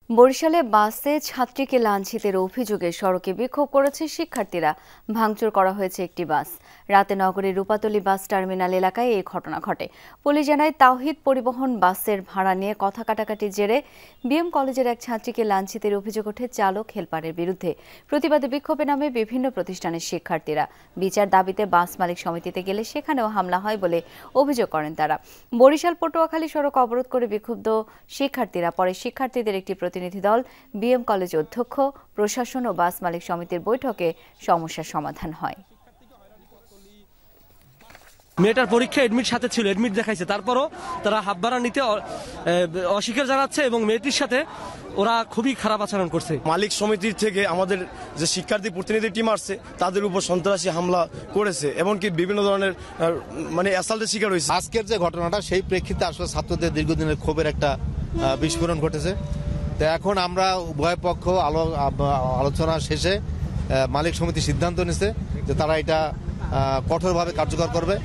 বরিশালে বাসে ছাত্রীকে লাঞ্ছিতের অভিযোগে সড়কে বিক্ষোভ করেছে শিক্ষার্থীরা। ভাঙচুর করা হয়েছে একটি বাস। রাতে নগরীর রূপাতলী বাস টার্মিনাল এলাকায় এই ঘটনা ঘটে। পুলিশ জানায়, তাওহিদ পরিবহন বাসের ভাড়া নিয়ে কথা কাটাকাটির জেরে বিএম কলেজের এক ছাত্রীকে লাঞ্ছিতের অভিযোগ ওঠে চালক হেলপারের বিরুদ্ধে। প্রতিবাদে বিক্ষোভে নামে বিভিন্ন প্রতিষ্ঠানের শিক্ষার্থীরা। বিচার দাবিতে বাস মালিক সমিতিতে গেলে সেখানেও হামলা হয় বলে অভিযোগ করেন তারা। বরিশাল পটুয়াখালী সড়ক অবরোধ করে বিক্ষুব্ধ শিক্ষার্থীরা পরে শিক্ষার্থীদের একটি প্রতিনিধি দল বিএম কলেজ অধ্যক্ষ, প্রশাসন ও বাস মালিক সমিতির বৈঠকে সমস্যার সমাধান হয়। মেয়েটার পরীক্ষা এডমিট সাথে ছিল, এডমিট দেখাইছে, তারপরও তারা হাফ ভাড়া নিতে অস্বীকার জানাচ্ছে এবং মেয়েটির সাথে ওরা খুবই খারাপ আচরণ করছে। মালিক সমিতির থেকে আমাদের যে শিক্ষার্থী প্রতিনিধি টিম আসছে তাদের উপর সন্ত্রাসী হামলা করেছে, এমনকি বিভিন্ন ধরনের অ্যাসাল্টের শিকার হয়েছে। আজকের যে ঘটনাটা সেই প্রেক্ষিতে আসলে ছাত্রদের দীর্ঘদিনের ক্ষোভের একটা বিস্ফোরণ ঘটেছে। তো এখন আমরা উভয় পক্ষ আলোচনা শেষে মালিক সমিতি সিদ্ধান্ত নিছে যে তারা এটা কঠোরভাবে কার্যকর করবে।